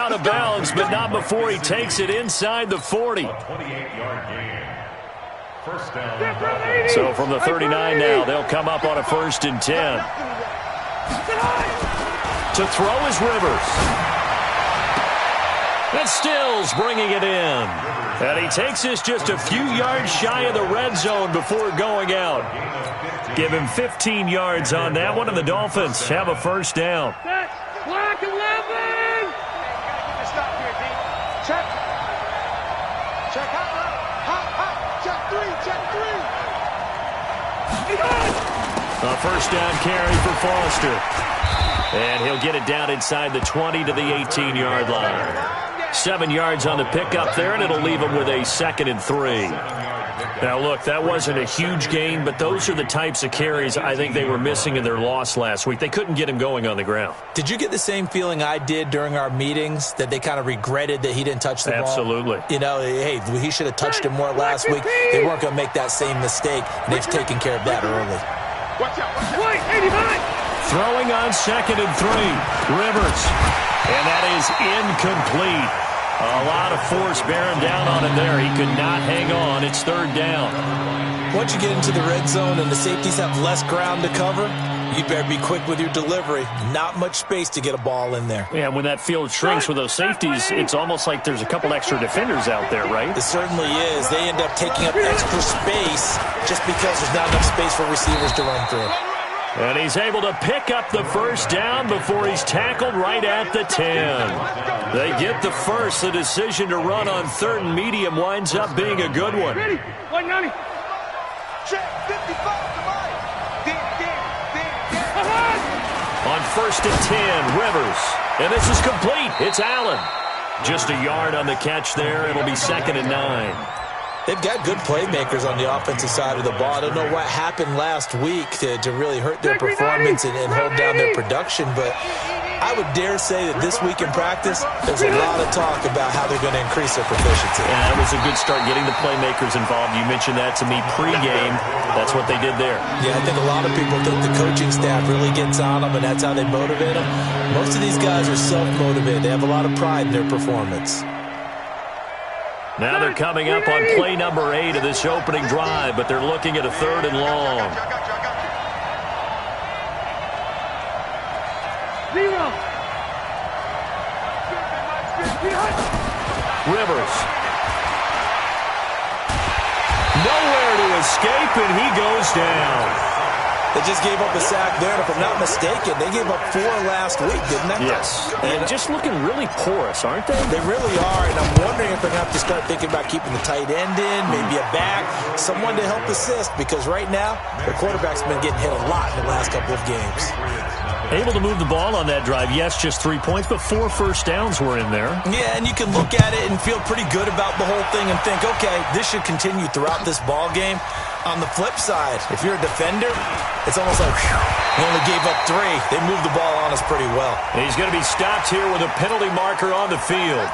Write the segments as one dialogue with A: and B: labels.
A: out of bounds, but not before he takes it inside the 40. So from the 39 now, they'll come up on a 1st and 10. To throw is Rivers. And Stills bringing it in. And he takes this just a few yards shy of the red zone before going out. Give him 15 yards on that one, and the Dolphins have a 1st down.
B: Block 11! Stop here, D. Check. Check hot. Check 3.
A: A 1st down carry for Foster. And he'll get it down inside the 20 to the 18-yard line. 7 yards on the pickup there, and it'll leave him with a 2nd and 3. Now, look, that wasn't a huge gain, but those are the types of carries I think they were missing in their loss last week. They couldn't get him going on the ground.
C: Did you get the same feeling I did during our meetings, that they kind of regretted that he didn't touch the ball?
A: Absolutely.
C: You know, hey, he should have touched him more last week. They weren't going to make that same mistake, and they've taken care of that early.
B: Watch out. 89!
A: Throwing on 2nd and 3. Rivers. And that is incomplete. A lot of force bearing down on him there. He could not hang on. It's 3rd down.
C: Once you get into the red zone and the safeties have less ground to cover, you better be quick with your delivery. Not much space to get a ball in there.
A: Yeah, when that field shrinks with those safeties, it's almost like there's a couple extra defenders out there, right?
C: It certainly is. They end up taking up extra space just because there's not enough space for receivers to run through.
A: And he's able to pick up the 1st down before he's tackled right at the 10. They get the 1st. The decision to run on 3rd and medium winds up being a good one.
B: Ready? 190. Check 55 to Mike.
A: On 1st and 10, Rivers. And this is complete. It's Allen. Just a yard on the catch there. It'll be 2nd and 9.
C: They've got good playmakers on the offensive side of the ball. I don't know what happened last week to really hurt their performance and hold down their production, but I would dare say that this week in practice, there's a lot of talk about how they're going to increase their proficiency.
A: Yeah, that was a good start getting the playmakers involved. You mentioned that to me pregame. That's what they did there.
C: Yeah, I think a lot of people think the coaching staff really gets on them, and that's how they motivate them. Most of these guys are self-motivated. They have a lot of pride in their performance.
A: Now they're coming up on play number 8 of this opening drive, but they're looking at a 3rd and long. Rivers. Nowhere to escape, and he goes down.
C: They just gave up a sack there, and if I'm not mistaken, they gave up 4 last week, didn't they?
A: Yes. And just looking really porous, aren't they?
C: They really are, and I'm wondering if they're going to have to start thinking about keeping the tight end in, maybe a back, someone to help assist, because right now, their quarterback's been getting hit a lot in the last couple of games.
A: Able to move the ball on that drive. Yes, just 3 points, but 4 first downs were in there.
C: Yeah, and you can look at it and feel pretty good about the whole thing and think, okay, this should continue throughout this ball game. On the flip side, if you're a defender, it's almost like, whew, we only gave up 3. They moved the ball on us pretty well.
A: And he's going to be stopped here with a penalty marker on the field.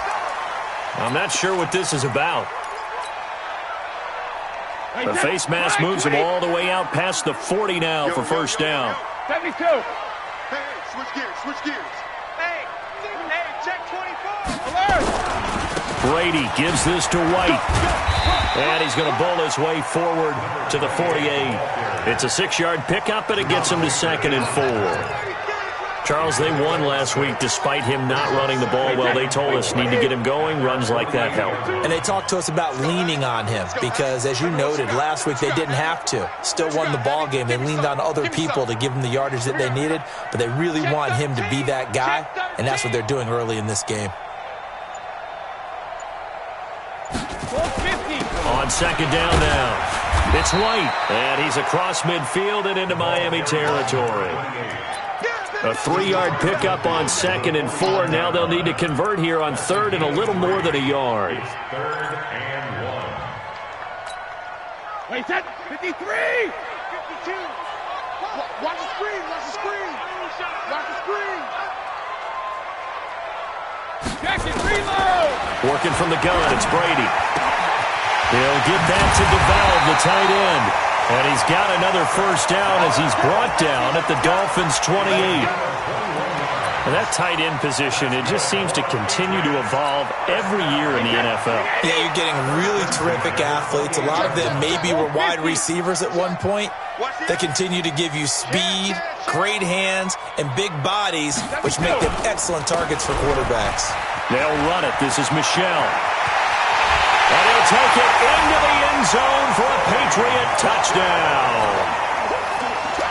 A: I'm not sure what this is about. The face mask moves him all the way out past the 40 now for 1st down.
B: 72. Hey, switch gears. Hey, check 24. Alert.
A: Brady gives this to White. And he's going to bowl his way forward to the 48. It's a 6-yard pickup, and it gets him to 2nd and 4. Charles, they won last week despite him not running the ball well. They told us need to get him going. Runs like that help.
C: And they talked to us about leaning on him because, as you noted, last week they didn't have to. Still won the ball game. They leaned on other people to give them the yardage that they needed, but they really want him to be that guy, and that's what they're doing early in this game.
A: On 2nd down now, it's White, and he's across midfield and into Miami territory. A 3-yard pickup on 2nd and 4. Now they'll need to convert here on 3rd and a little more than a yard.
B: 3rd and 1. Wait, set. 53. 52. Watch the screen. Watch the screen. Jackson, reload.
A: Working from the gun, it's Brady. He'll get that to DeValve, the tight end. And he's got another 1st down as he's brought down at the Dolphins' 28. And that tight end position, it just seems to continue to evolve every year in the NFL.
C: Yeah, you're getting really terrific athletes. A lot of them maybe were wide receivers at one point. They continue to give you speed, great hands, and big bodies, which make them excellent targets for quarterbacks.
A: They'll run it. This is Michel. And he'll take it into the end zone for a Patriot touchdown.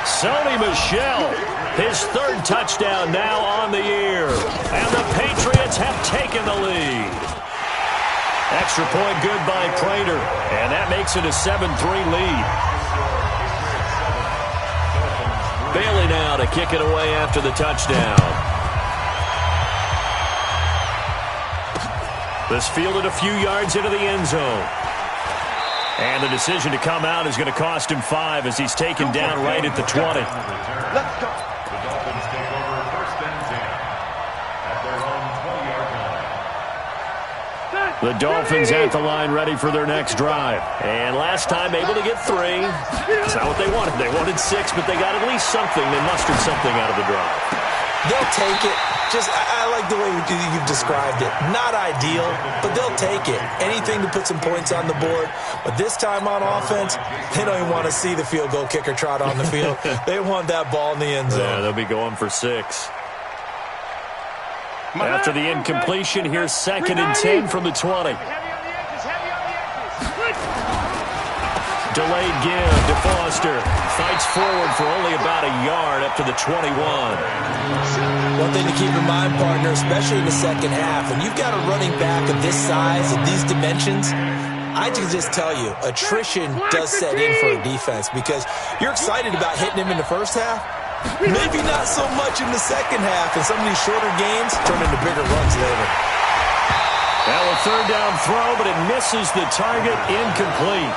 A: Sony Michel, his third touchdown now on the year. And the Patriots have taken the lead. Extra point good by Prater. And that makes it a 7-3 lead. Bailey now to kick it away after the touchdown. This fielded a few yards into the end zone. And the decision to come out is going to cost him 5 as he's taken down right at the 20.
B: Let's go.
D: The Dolphins take over first and 10 at their own 20-yard line.
A: The Dolphins at the line ready for their next drive. And last time able to get 3. It's not what they wanted. They wanted 6, but they got at least something. They mustered something out of the drive.
C: They'll take it. I like the way you've described it. Not ideal, but they'll take it. Anything to put some points on the board. But this time on offense, they don't even want to see the field goal kicker trot on the field. They want that ball in the end zone.
A: Yeah, they'll be going for 6. After the incompletion, here's 2nd and 10 from the 20. Delayed give to Foster. Fights forward for only about a yard up to the 21.
C: One thing to keep in mind, partner, especially in the second half, when you've got a running back of this size and these dimensions, I can just tell you, attrition does set in for a defense because you're excited about hitting him in the first half. Maybe not so much in the second half, and some of these shorter games turn into bigger runs later.
A: Now a third down throw, but it misses the target, incomplete.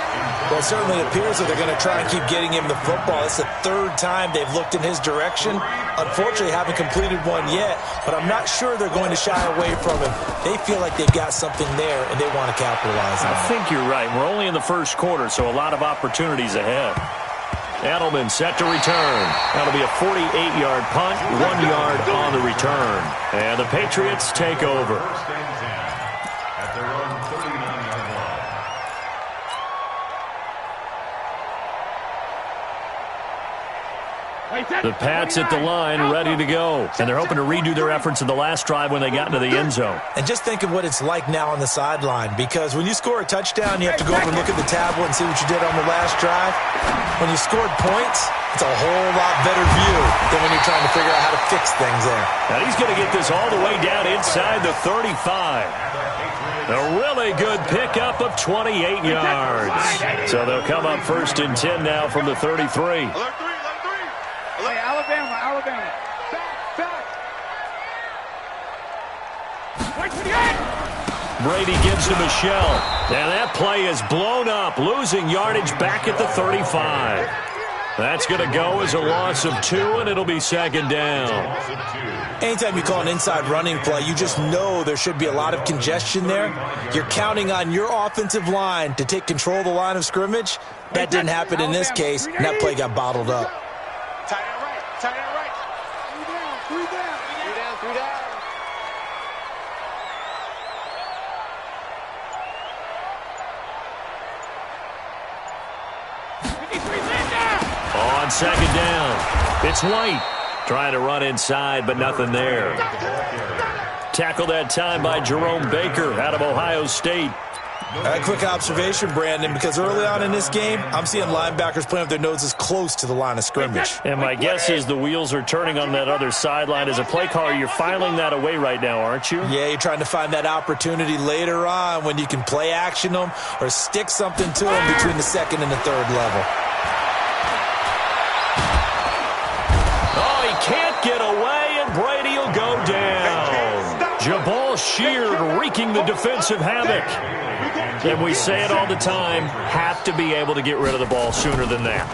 C: Well, it certainly appears that they're going to try and keep getting him the football. It's the 3rd time they've looked in his direction. Unfortunately, haven't completed one yet, but I'm not sure they're going to shy away from him. They feel like they've got something there, and they want to capitalize on it.
A: I think you're right. We're only in the first quarter, so a lot of opportunities ahead. Edelman set to return. That'll be a 48-yard punt, 1 yard on the return. And the Patriots take over.
D: At their own 39-yard line.
A: The Pats at the line, ready to go. And they're hoping to redo their efforts in the last drive when they got into the end zone.
C: And just think of what it's like now on the sideline, because when you score a touchdown, you have to go over and look at the tablet and see what you did on the last drive. When you scored points, it's a whole lot better view than when you're trying to figure out how to fix things there.
A: Now he's going to get this all the way down inside the 35. A really good pickup of 28 yards. So they'll come up 1st and 10 now from the 33.
B: Alert 3. Hey, Alabama. Back.
A: Brady gives to Michel. And that play is blown up, losing yardage back at the 35. That's going to go as a loss of 2, and it'll be 2nd down.
C: Anytime you call an inside running play, you just know there should be a lot of congestion there. You're counting on your offensive line to take control of the line of scrimmage. That didn't happen in this case, and that play got bottled up.
B: Tight end right. 3 down.
A: On 2nd down, it's White. Trying to run inside, but nothing there. Tackled that time by Jerome Baker out of Ohio State.
C: A quick observation, Brandon, because early on in this game, I'm seeing linebackers playing with their noses close to the line of scrimmage.
A: And my guess is the wheels are turning on that other sideline. As a play caller, you're filing that away right now, aren't you?
C: Yeah, you're trying to find that opportunity later on when you can play action them or stick something to them between the 2nd and the 3rd level.
A: Oh, he can't get away, and Brady will go down. Jabal Sheard wreaking the defensive havoc. And we say it all the time, have to be able to get rid of the ball sooner than that.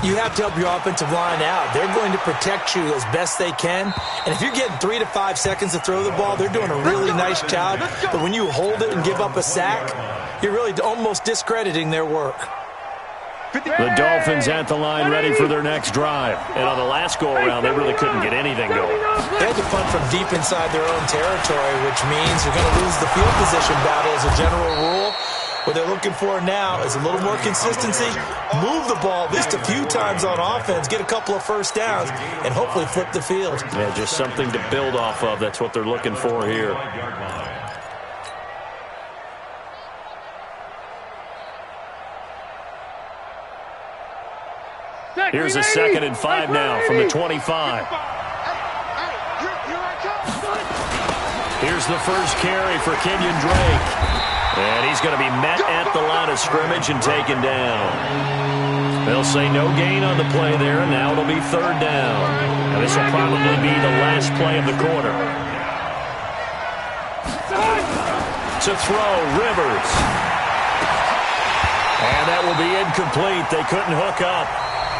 C: You have to help your offensive line out. They're going to protect you as best they can. And if you're getting 3 to 5 seconds to throw the ball, they're doing a really nice job. But when you hold it and give up a sack, you're really almost discrediting their work.
A: The Dolphins at the line ready for their next drive. And on the last go-around, they really couldn't get anything going.
C: They had to punt from deep inside their own territory, which means you're going to lose the field position battle as a general rule. What they're looking for now is a little more consistency, move the ball at least a few times on offense, get a couple of first downs, and hopefully flip the field.
A: Yeah, just something to build off of. That's what they're looking for here. Here's a 2nd and 5 now from the 25. Here's the first carry for Kenyon Drake. And he's going to be met at the line of scrimmage and taken down. They'll say no gain on the play there, and now it'll be 3rd down. And this will probably be the last play of the quarter. To throw, Rivers. And that will be incomplete. They couldn't hook up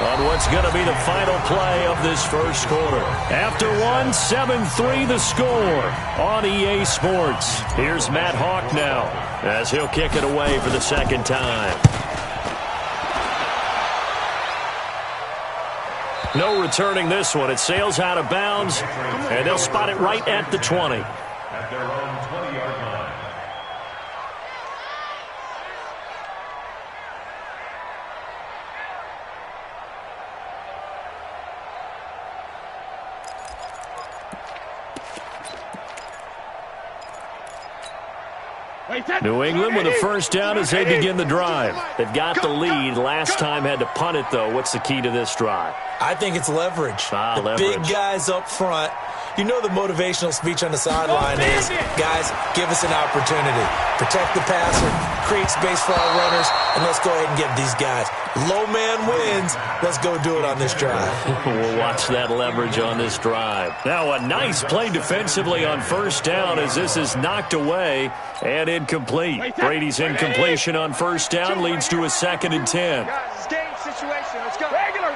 A: on what's going to be the final play of this first quarter. After one, 7-3 the score on EA Sports. Here's Matt Hawk now as he'll kick it away for the 2nd time. No returning this one. It sails out of bounds, and they'll spot it right at the 20.
D: At their own 20-yard line.
A: New England with a first down as they begin the drive. They've got the lead. Last time had to punt it, though. What's the key to this drive?
C: I think it's leverage.
A: Leverage.
C: Big guys up front. You know the motivational speech on the sideline is, guys, give us an opportunity. Protect the passer, create space for our runners, and let's go ahead and get these guys. Low man wins. Let's go do it on this drive.
A: We'll watch that leverage on this drive. Now a nice play defensively on first down as this is knocked away and incomplete. Brady's incompletion on first down leads to a 2nd and 10.
B: Guys, it's game situation. Let's go. Regular.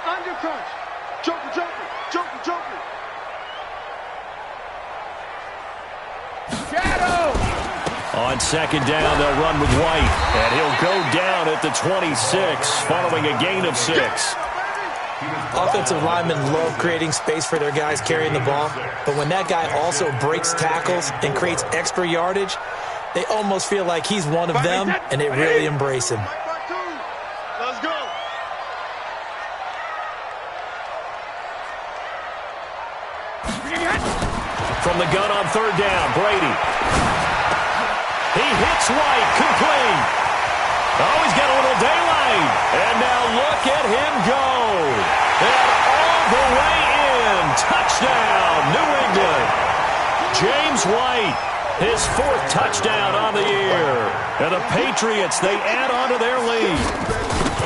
B: Undercrunch. Joker. Shadow.
A: On 2nd down, they'll run with White, and he'll go down at the 26, following a gain of 6.
C: Offensive linemen love creating space for their guys carrying the ball, but when that guy also breaks tackles and creates extra yardage, they almost feel like he's one of them, and they really embrace him.
B: Let's go.
A: From the gun on 3rd down, Brady. He hits White, complete. Oh, he's got a little daylight. And now look at him go. And all the way in. Touchdown, New England. James White, his 4th touchdown on the year. And the Patriots, they add on to their lead.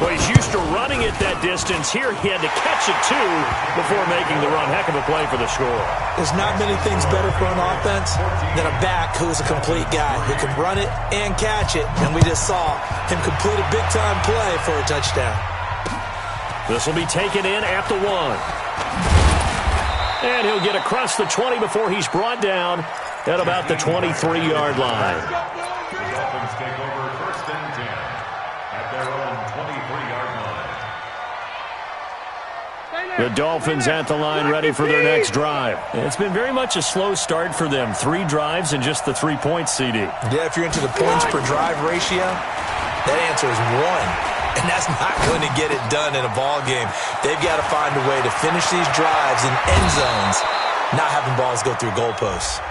A: Well, he's used to running it that distance. Here he had to catch it, too, before making the run. Heck of a play for the score.
C: There's not many things better for an offense than a back who's a complete guy who can run it and catch it. And we just saw him complete a big-time play for a touchdown.
A: This will be taken in at the 1. And he'll get across the 20 before he's brought down at about the 23-yard line.
D: The Dolphins take over 1st and 10 at their own 23-yard line.
A: The Dolphins at the line ready for their next drive. It's been very much a slow start for them. 3 drives and just the 3 points, CD.
C: Yeah, if you're into the points per drive ratio, that answer is 1. And that's not going to get it done in a ball game. They've got to find a way to finish these drives in end zones, not having balls go through goalposts.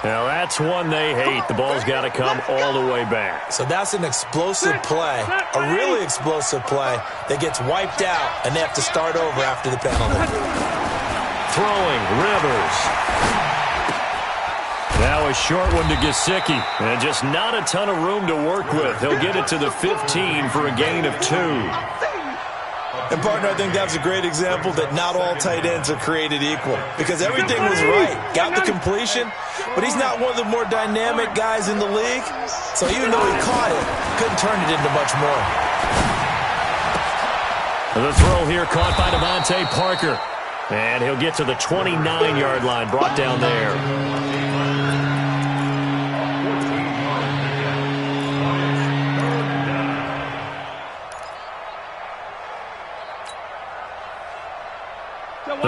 A: Now, that's one they hate. The ball's got to come all the way back.
C: So that's an explosive play, a really explosive play that gets wiped out, and they have to start over after the penalty.
A: Throwing, Rivers. Now a short one to Gesicki. And just not a ton of room to work with. He'll get it to the 15 for a gain of 2.
C: And, partner, I think that's a great example that not all tight ends are created equal. Because everything was right. Got the completion, but he's not one of the more dynamic guys in the league. So even though he caught it, couldn't turn it into much more.
A: The throw here caught by Devontae Parker. And he'll get to the 29-yard line, brought down there.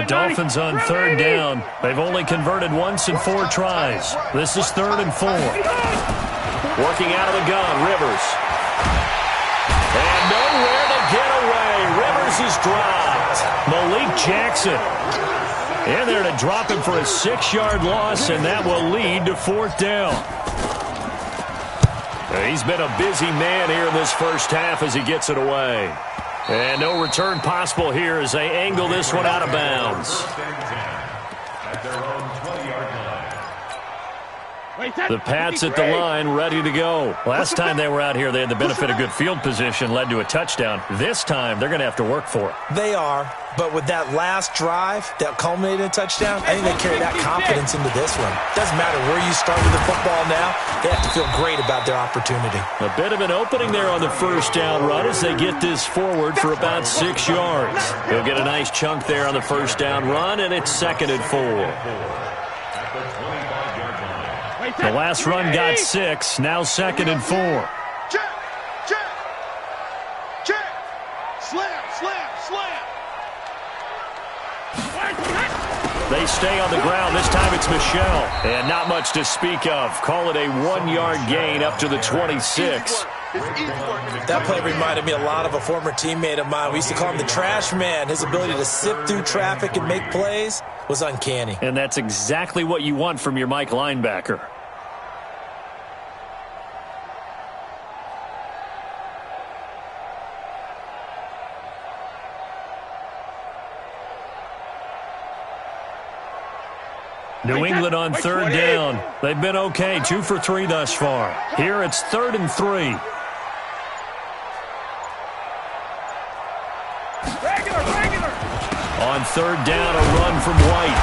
A: Dolphins on third down. They've only converted once in 4 tries. This is 3rd and 4. Working out of the gun, Rivers. And nowhere to get away. Rivers is dropped. Malik Jackson in there to drop him for a 6-yard loss, and that will lead to 4th down. He's been a busy man here in this first half as he gets it away. And no return possible here as they angle this one out of bounds. The Pats at the line, ready to go. Last time they were out here, they had the benefit of good field position, led to a touchdown. This time, they're going to have to work for it.
C: They are, but with that last drive that culminated in a touchdown, I think they carry that confidence into this one. Doesn't matter where you start with the football now, they have to feel great about their opportunity.
A: A bit of an opening there on the first down run as they get this forward for about 6 yards. They'll get a nice chunk there on the first down run, and it's 2nd and 4. The last run got 6, now 2nd and 4.
B: Check, check, check. Slam, slam, slam.
A: They stay on the ground. This time it's Michel. And not much to speak of. Call it a 1-yard gain up to the 26.
C: That play reminded me a lot of a former teammate of mine. We used to call him the trash man. His ability to sift through traffic and make plays was uncanny.
A: And that's exactly what you want from your Mike linebacker. New England on third down. They've been okay, 2 for 3 thus far. Here it's 3rd and 3. On third down, a run from White.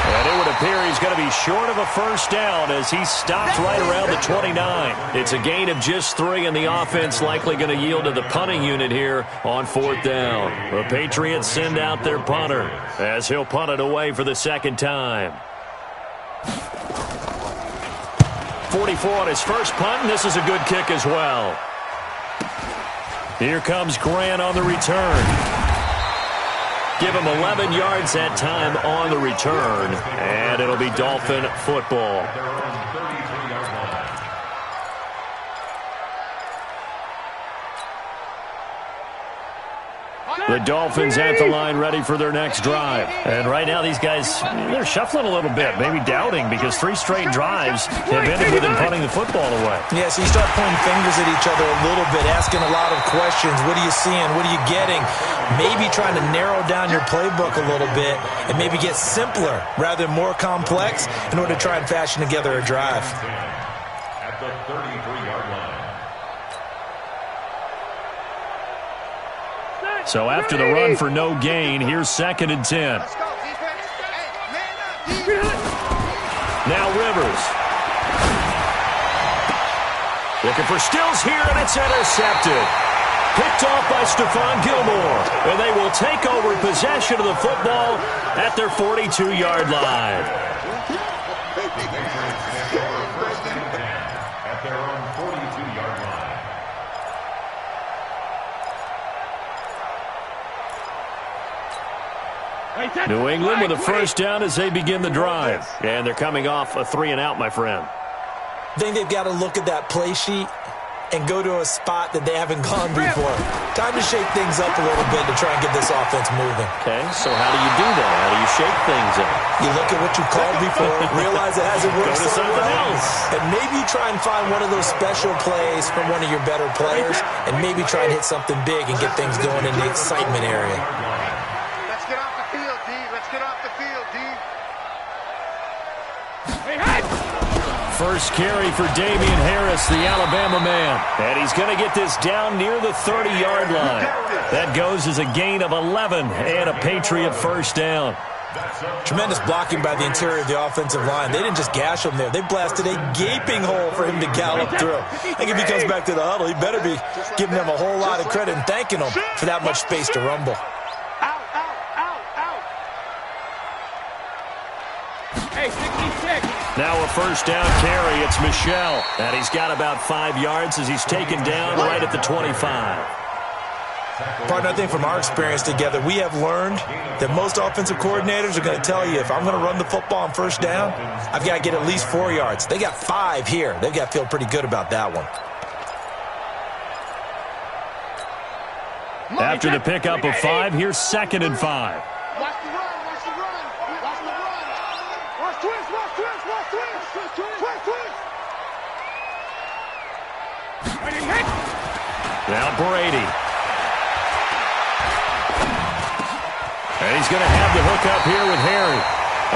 A: And it would appear he's going to be short of a first down as he stopped right around the 29. It's a gain of just 3, and the offense likely going to yield to the punting unit here on 4th down. The Patriots send out their punter as he'll punt it away for the 2nd time. 44 on his first punt, and this is a good kick as well. Here comes Grant on the return. Give him 11 yards that time on the return, and it'll be Dolphin football. The Dolphins at the line ready for their next drive. And right now these guys, they're shuffling a little bit, maybe doubting because 3 straight drives have ended with them punting the football away.
C: Yeah, so you start pointing fingers at each other a little bit, asking a lot of questions. What are you seeing? What are you getting? Maybe trying to narrow down your playbook a little bit and maybe get simpler rather than more complex in order to try and fashion together a drive.
D: At the 33-yard line.
A: So after the run for no gain, here's 2nd and 10.
B: Let's go, defense. Hey, man up,
A: Now Rivers. Looking for Stills here, and it's intercepted. Picked off by Stephon Gilmore. And they will take over possession of the football at their 42-yard line.
D: At their own 42-yard line.
A: New England with a first down as they begin the drive. And they're coming off a 3-and-out, my friend.
C: I think they've got to look at that play sheet and go to a spot that they haven't gone before. Time to shake things up a little bit to try and get this offense moving.
A: Okay, so how do you do that? How do you shake things up?
C: You look at what you called before, realize it hasn't worked
A: Go to
C: so
A: something
C: well,
A: else.
C: and maybe try and find one of those special plays from one of your better players, and maybe try and hit something big and get things going in the excitement area.
B: Let's get off the field, D. Let's get off the field, D.
A: First carry for Damian Harris, the Alabama man. And he's going to get this down near the 30-yard line. That goes as a gain of 11 and a Patriot first down.
C: Tremendous blocking by the interior of the offensive line. They didn't just gash him there. They blasted a gaping hole for him to gallop through. I think if he comes back to the huddle, he better be giving them a whole lot of credit and thanking them for that much space to rumble.
B: Out, out, out, out.
E: Hey, 66.
A: Now a first down carry. It's Michel. And he's got about 5 yards as he's taken down right at the 25.
C: Partner, I think from our experience together, we have learned that most offensive coordinators are going to tell you, if I'm going to run the football on first down, I've got to get at least 4 yards. They got 5 here. They've got to feel pretty good about that one.
A: After the pickup of 5, here's 2nd and 5.
B: Watch the run, watch the run, watch the run. Watch twist, watch twist, watch twist, twist, twist.
A: Now Brady. And he's going to have the hook up here with Harry.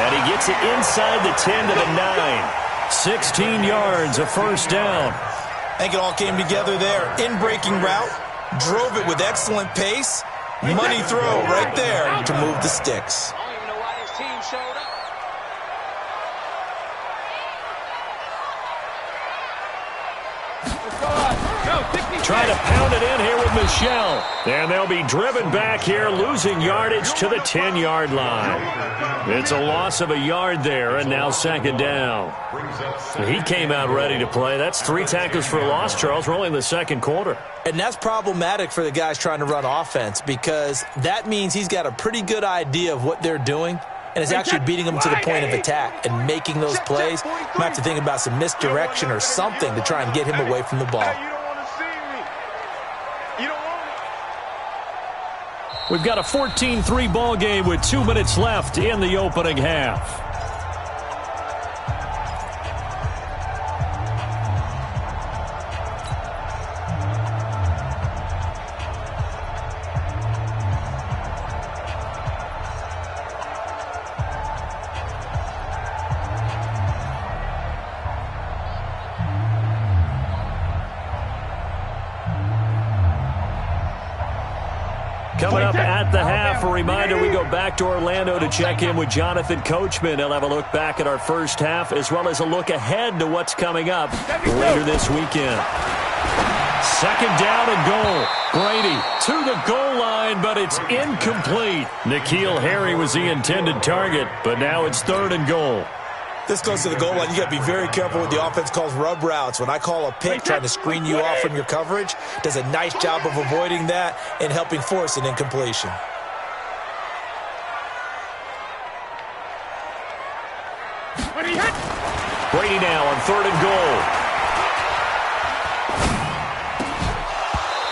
A: And he gets it inside the 10 to the 9. 16 yards, a first down.
C: I think it all came together there. In-breaking route, drove it with excellent pace. Money throw right there to move the sticks.
B: I don't even know why this team showed up.
A: Trying to pound it in here with Michel. And they'll be driven back here, losing yardage to the 10-yard line. It's a loss of a yard there, and now 2nd down. He came out ready to play. That's 3 tackles for a loss, Charles. We're only in the 2nd quarter.
C: And that's problematic for the guys trying to run offense, because that means he's got a pretty good idea of what they're doing and is actually beating them to the point of attack and making those plays. Might have to think about some misdirection or something to try and get him away from the ball.
A: We've got a 14-3 ball game with 2 minutes left in the opening half. Coming up at the half, a reminder, we go back to Orlando to check in with Jonathan Coachman. He'll have a look back at our first half, as well as a look ahead to what's coming up later this weekend. 2nd down and goal. Brady to the goal line, but it's incomplete. N'Keal Harry was the intended target, but now it's 3rd and goal.
C: This goes to the goal line. You got to be very careful with the offense calls rub routes. When I call a pick trying to screen you off from your coverage, does a nice job of avoiding that and helping force an incompletion.
A: Brady now on 3rd and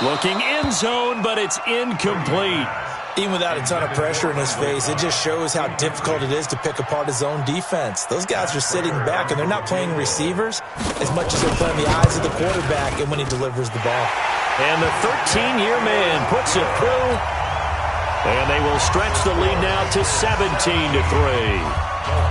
A: goal. Looking end zone, but it's incomplete.
C: Even without a ton of pressure in his face, it just shows how difficult it is to pick apart his own defense. Those guys are sitting back, and they're not playing receivers as much as they're playing the eyes of the quarterback and when he delivers the ball.
A: And the 13-year man puts it through, and they will stretch the lead now to 17-3.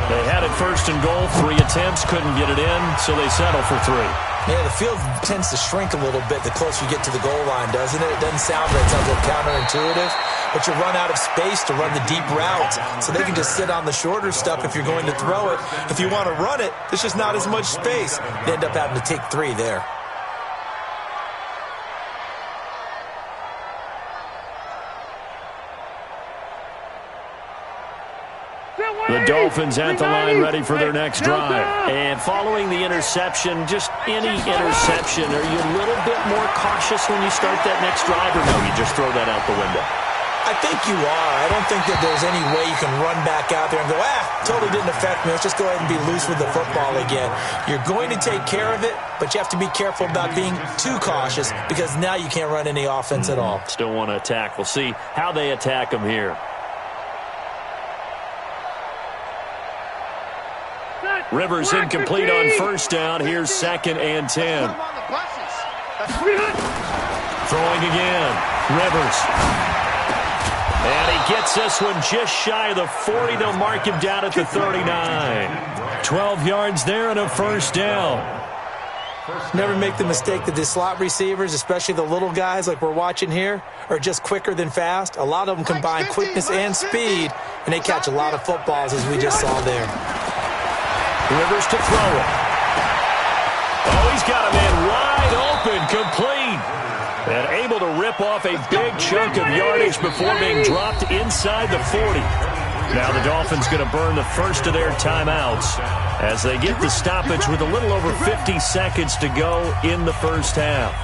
A: They had it 1st and goal, 3 attempts, couldn't get it in, so they settle for 3.
C: Yeah, the field tends to shrink a little bit the closer you get to the goal line, doesn't it? It doesn't sound right. It sounds a little counterintuitive. But you run out of space to run the deep routes, so they can just sit on the shorter stuff if you're going to throw it. If you want to run it, there's just not as much space. They end up having to take 3 there.
A: The Dolphins at the line ready for their next drive. And following the interception, just any interception, are you a little bit more cautious when you start that next drive, or no, you just throw that out the window?
C: I think you are. I don't think that there's any way you can run back out there and go, totally didn't affect me. Let's just go ahead and be loose with the football again. You're going to take care of it, but you have to be careful about being too cautious, because now you can't run any offense at all.
A: Still want to attack. We'll see how they attack them here. Rivers incomplete on 1st down. Here's 2nd and 10. Throwing again. Rivers. And he gets this one just shy of the 40. They'll mark him down at the 39. 12 yards there and a 1st down.
C: Never make the mistake that the slot receivers, especially the little guys like we're watching here, are just quicker than fast. A lot of them combine quickness and speed, and they catch a lot of footballs, as we just saw there.
A: Rivers to throw it. Oh, he's got a man wide open, complete. And able to rip off a big chunk of yardage before being dropped inside the 40. Now the Dolphins going to burn the first of their timeouts as they get the stoppage with a little over 50 seconds to go in the first half.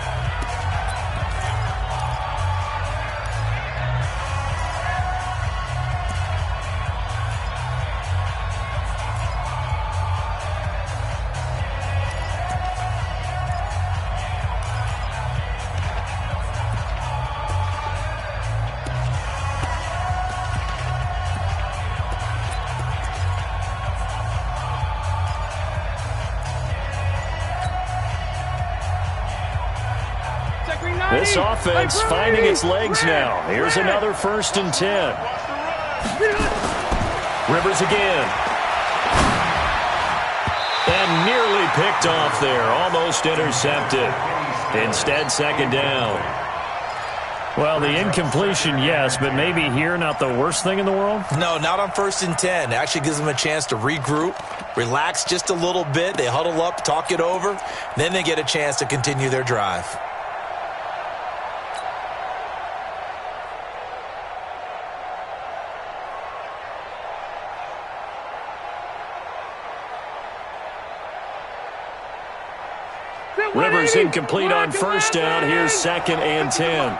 A: This offense finding its legs now. Here's another 1st and 10. Rivers again. And nearly picked off there. Almost intercepted. Instead, 2nd down.
F: Well, the incompletion, yes, but maybe here not the worst thing in the world?
C: No, not on 1st and 10. It actually gives them a chance to regroup, relax just a little bit. They huddle up, talk it over. Then they get a chance to continue their drive.
A: Rivers incomplete on 1st down. Here's 2nd and 10.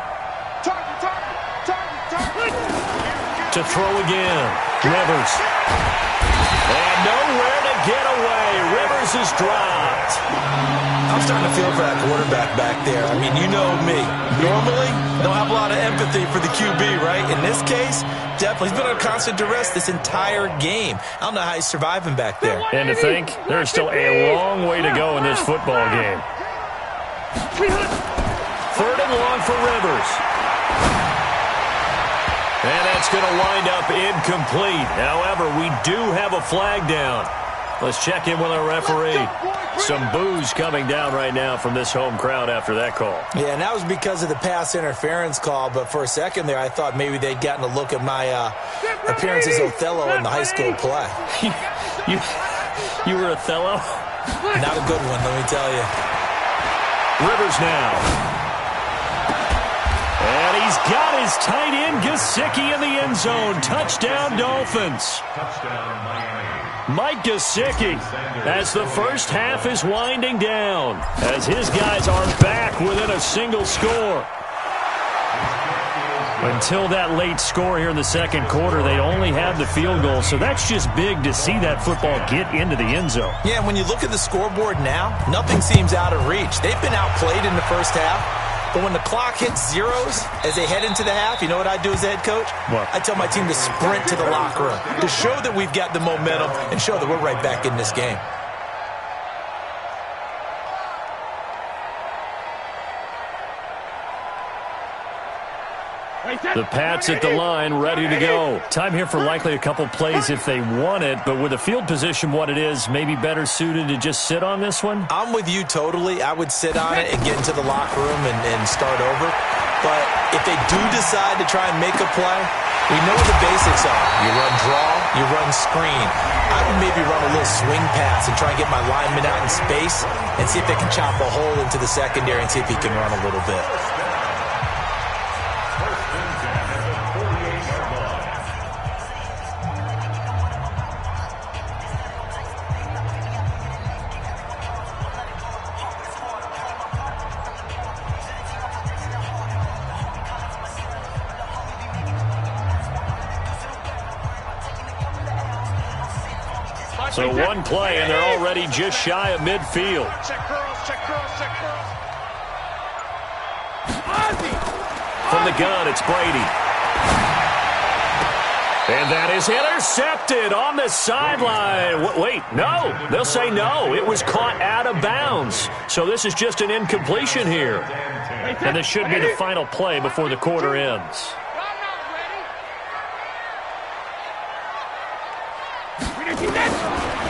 A: To throw again. Rivers. And nowhere to get away. Rivers is dropped.
C: I'm starting to feel for that quarterback back there. I mean, you know me. Normally, don't have a lot of empathy for the QB, right? In this case, definitely. He's been on constant duress this entire game. I don't know how he's surviving back there.
F: And to think, there's still a long way to go in this football game.
A: 3rd and long for Rivers. And that's going to wind up incomplete. However, we do have a flag down. Let's check in with our referee. Some boos coming down right now from this home crowd after that call.
C: Yeah, and that was because of the pass interference call. But for a second there, I thought maybe they'd gotten a look at my appearance as Othello in the high school play.
F: You were Othello?
C: Not a good one, let me tell you.
A: Rivers now. And he's got his tight end, Gesicki, in the end zone. Touchdown, Dolphins.
D: Touchdown, Miami.
A: Mike Gesicki, as the first half is winding down, as his guys are back within a single score.
F: Until that late score here in the 2nd quarter, they only had the field goal, so that's just big to see that football get into the end zone.
C: Yeah, and when you look at the scoreboard now, nothing seems out of reach. They've been outplayed in the first half, but when the clock hits zeros as they head into the half, you know what I do as the head coach?
F: What?
C: I tell my team to sprint to the locker room to show that we've got the momentum and show that we're right back in this game.
A: The Pats at the line, ready to go.
F: Time here for likely a couple plays if they want it, but with the field position what it is, maybe better suited to just sit on this one?
C: I'm with you totally. I would sit on it and get into the locker room and start over. But if they do decide to try and make a play, we know what the basics are. You run draw, you run screen. I would maybe run a little swing pass and try and get my lineman out in space and see if they can chop a hole into the secondary and see if he can run a little bit.
A: So one play, and they're already just shy of midfield.
B: Check curls, check curls, check curls.
A: From the gun, it's Brady. And that is intercepted on the sideline. Wait, no. They'll say no. It was caught out of bounds. So this is just an incompletion here.
F: And this should be the final play before the quarter ends.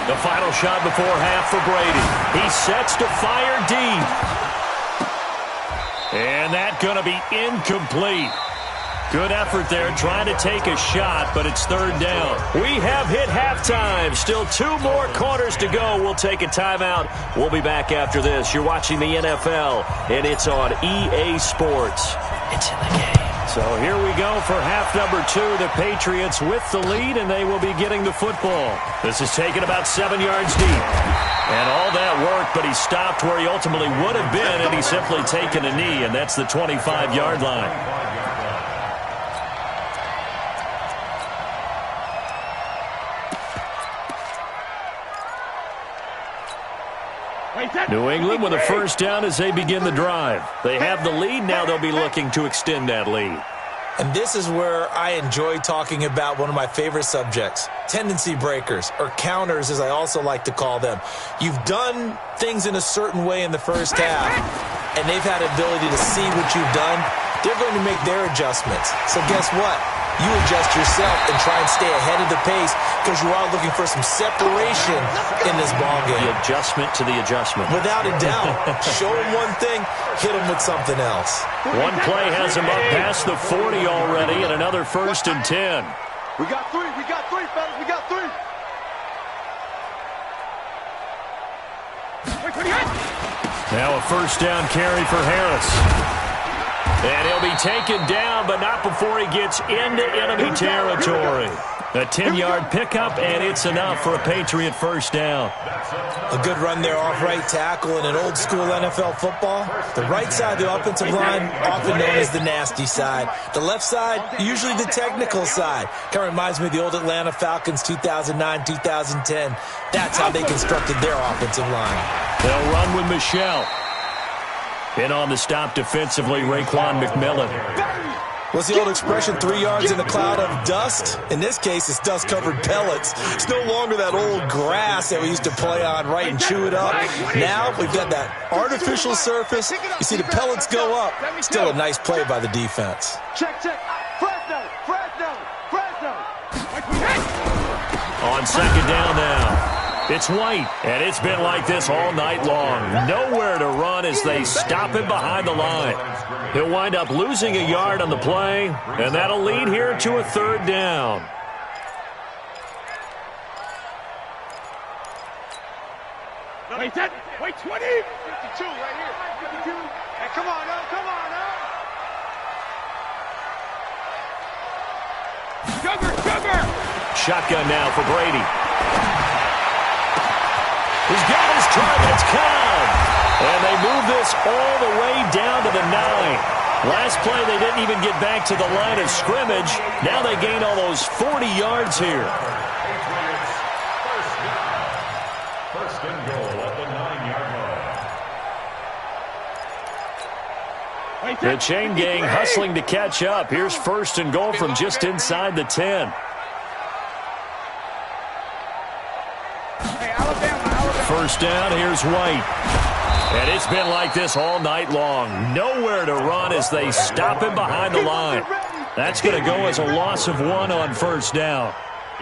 A: The final shot before half for Brady. He sets to fire deep. And that's going to be incomplete. Good effort there trying to take a shot, but it's 3rd down. We have hit halftime. Still 2 more quarters to go. We'll take a timeout. We'll be back after this. You're watching the NFL, and it's on EA Sports. It's in the game. So here we go for half number 2. The Patriots with the lead, and they will be getting the football. This is taken about 7 yards deep. And all that work, but he stopped where he ultimately would have been, and he's simply taken a knee, and that's the 25-yard line. New England with a first down as they begin the drive. They have the lead. Now they'll be looking to extend that lead.
C: And this is where I enjoy talking about one of my favorite subjects, tendency breakers, or counters as I also like to call them. You've done things in a certain way in the first half, and they've had the ability to see what you've done, they're going to make their adjustments. So guess what? You adjust yourself and try and stay ahead of the pace because you are looking for some separation in this ball game.
A: The adjustment to the adjustment.
C: Without a doubt. Show them one thing, hit them with something else.
A: One play has them up past the 40 already, and another 1st and 10.
B: We got three, fellas, we got three.
F: Now a 1st down carry for Harris.
A: And he'll be taken down, but not before he gets into enemy territory. A 10-yard pickup, and it's enough for a Patriot 1st down.
C: A good run there off right tackle in an old-school NFL football. The right side of the offensive line, often known as the nasty side. The left side, usually the technical side. Kind of reminds me of the old Atlanta Falcons 2009-2010. That's how they constructed their offensive line.
A: They'll run with Michelle. In on the stop defensively, Raekwon McMillan.
C: What's the old expression, 3 yards in a cloud of dust? In this case, it's dust-covered pellets. It's no longer that old grass that we used to play on, right, and chew it up. Now we've got that artificial surface. You see the pellets go up. Still a nice play by the defense.
B: Check. Fresno.
A: On 2nd down now. It's White, and it's been like this all night long. Nowhere to run as they stop him behind the line. He'll wind up losing a yard on the play, and that'll lead here to a 3rd down.
E: Wait, 20.
B: 52 right here. 52. Hey, come on now.
E: Sugar.
A: Shotgun now for Brady. He's got his targets covered. And they move this all the way down to the 9. Last play, they didn't even get back to the line of scrimmage. Now they gain almost 40 yards here.
D: First and goal at the 9-yard line.
A: The chain gang hustling to catch up. Here's 1st and goal from just inside the 10. First down, here's White. And it's been like this all night long. Nowhere to run as they stop him behind the line. That's going to go as a loss of 1 on 1st down.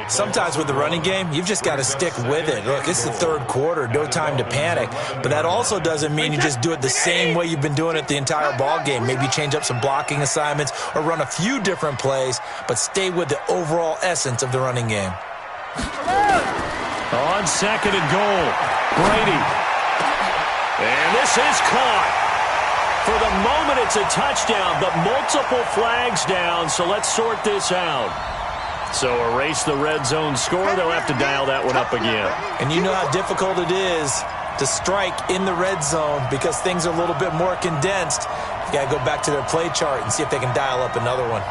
C: Sometimes with the running game, you've just got to stick with it. Look, it's the 3rd quarter, no time to panic. But that also doesn't mean you just do it the same way you've been doing it the entire ball game. Maybe change up some blocking assignments or run a few different plays, but stay with the overall essence of the running game.
A: On 2nd and goal, Brady. And this is caught. For the moment, it's a touchdown, but multiple flags down, so let's sort this out. So erase the red zone score. They'll have to dial that one up again.
C: And you know how difficult it is to strike in the red zone because things are a little bit more condensed. You got to go back to their play chart and see if they can dial up another one.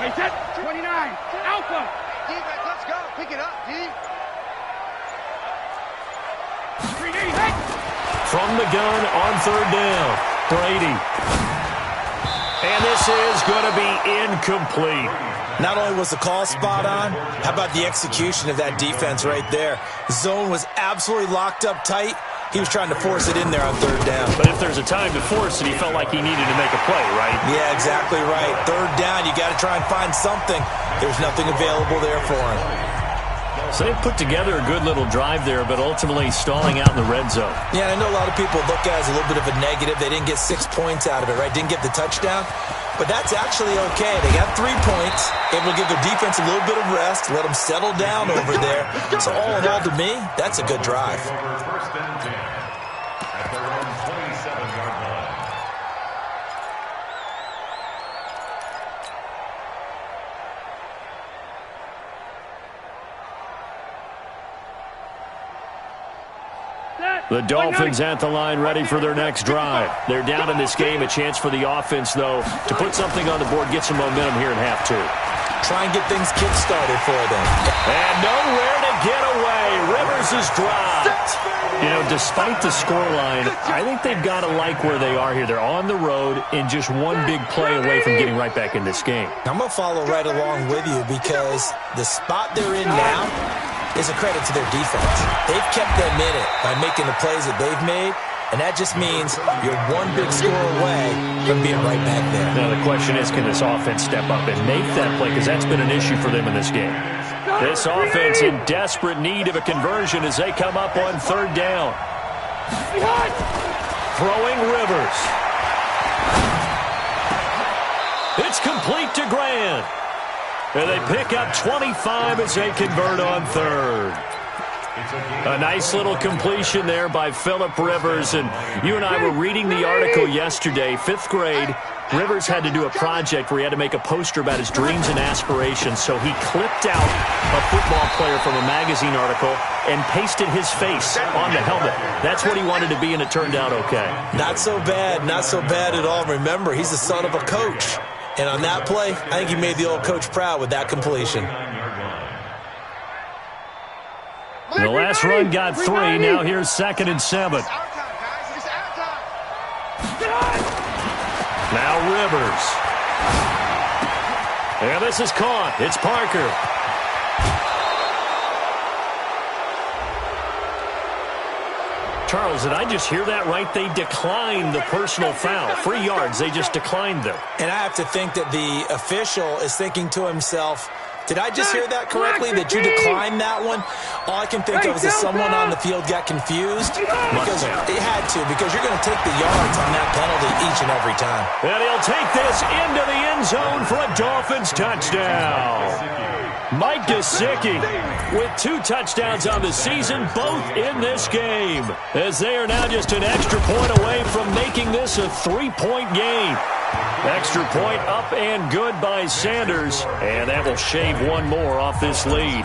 E: Wait, 29. Alpha.
B: Defense, let's go. Pick it up, D.
A: From the gun on 3rd down, Brady. And this is going to be incomplete.
C: Not only was the call spot on, how about the execution of that defense right there? Zone was absolutely locked up tight. He was trying to force it in there on 3rd down.
A: But if there's a time to force it, he felt like he needed to make a play, right?
C: Yeah, exactly right. 3rd down, you got to try and find something. There's nothing available there for him.
A: So they put together a good little drive there, but ultimately stalling out in the red zone.
C: Yeah, I know a lot of people look at it as a little bit of a negative. They didn't get 6 points out of it, right? Didn't get the touchdown. But that's actually okay. They got 3 points. Able to give their defense a little bit of rest, let them settle down over there. So all in all, to me, that's a good drive.
D: First and 10 at their own 27-yard line.
A: The Dolphins at the line ready for their next drive. They're down in this game. A chance for the offense, though, to put something on the board, get some momentum here in half 2.
C: Try and get things kick-started for them.
A: And nowhere to get away. Rivers is dropped.
F: You know, despite the scoreline, I think they've got to like where they are here. They're on the road and just one big play away from getting right back in this game.
C: I'm going to follow right along with you because the spot they're in now is a credit to their defense. They've kept them in it by making the plays that they've made, and that just means you're one big score away from being right back there.
F: Now the question is, can this offense step up and make that play? Because that's been an issue for them in this game. This offense in desperate need of a conversion as they come up on third down. Throwing Rivers. It's complete to Grant. And they pick up 25 as they convert on third. A nice little completion there by Phillip Rivers. And you and I were reading the article yesterday, 5th grade. Rivers had to do a project where he had to make a poster about his dreams and aspirations. So he clipped out a football player from a magazine article and pasted his face on the helmet. That's what he wanted to be, and it turned out okay.
C: Not so bad at all. Remember, he's the son of a coach. And on that play, I think he made the old coach proud with that completion.
F: The last run got 3. Now here's 2nd and 7. Now Rivers. And this is caught. It's Parker. Charles, did I just hear that right? They declined the personal foul. 3 yards. They just declined them.
C: And I have to think that the official is thinking to himself, did I just hear that correctly, that you declined that one? All I can think of is that someone on the field got confused. Because it had to, because you're going to take the yards on that penalty each and every time.
F: And he'll take this into the end zone for a Dolphins touchdown. Mike Gesicki with 2 touchdowns on the season, both in this game, as they are now just an extra point away from making this a 3-point game. Extra point up and good by Sanders, and that will shave one more off this lead.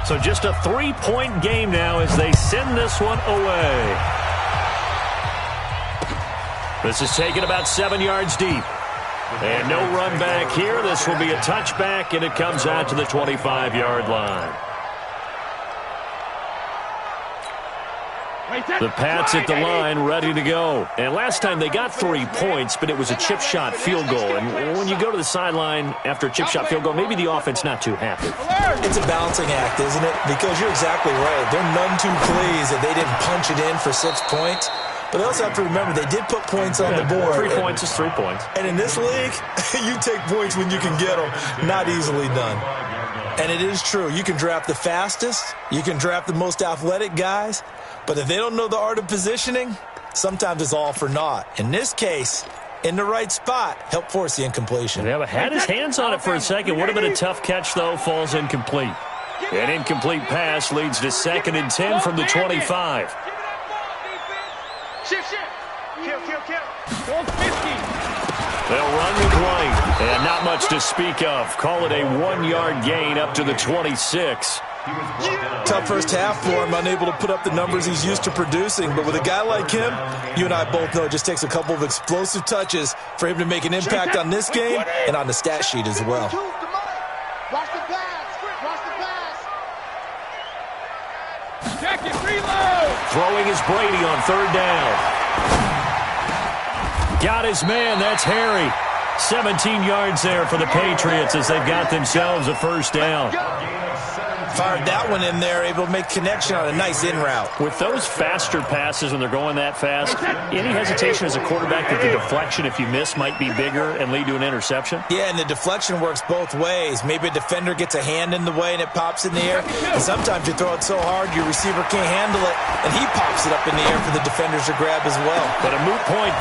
F: So just a 3-point game now as they send this one away. This is taken about 7 yards deep. And no run back here. This will be a touchback, and it comes out to the 25-yard line. The Pats at the line, ready to go. And last time they got 3 points, but it was a chip shot field goal. And when you go to the sideline after a chip shot field goal, maybe the offense not too happy.
C: It's a balancing act, isn't it? Because you're exactly right. They're none too pleased that they didn't punch it in for 6 points. But they also have to remember they did put points on the board.
F: 3 points is 3 points.
C: And in this league, you take points when you can get them. Not easily done. And it is true. You can draft the fastest. You can draft the most athletic guys. But if they don't know the art of positioning, sometimes it's all for naught. In this case, in the right spot, help force the incompletion.
F: Yeah, but had his hands on it for a second. Would have been a tough catch, though. Falls incomplete. An incomplete pass leads to 2nd and 10 from the 25.
B: Shift. Kill.
E: 50.
F: They'll run with White, and not much to speak of. Call it a 1-yard gain up to the 26.
C: Tough first half for him, unable to put up the numbers he's used to producing. But with a guy like him, you and I both know it just takes a couple of explosive touches for him to make an impact on this game and on the stat sheet as well.
B: Watch the pass.
E: Check it, reload.
F: Throwing is Brady on 3rd down. Got his man, that's Harry. 17 yards there for the Patriots as they've got themselves a 1st down.
C: Fired that one in there, able to make connection on a nice in route.
F: With those faster passes when they're going that fast, any hesitation as a quarterback that the deflection, if you miss, might be bigger and lead to an interception?
C: Yeah, and the deflection works both ways. Maybe a defender gets a hand in the way and it pops in the air. And sometimes you throw it so hard your receiver can't handle it, and he pops it up in the air for the defenders to grab as well.
F: But a moot point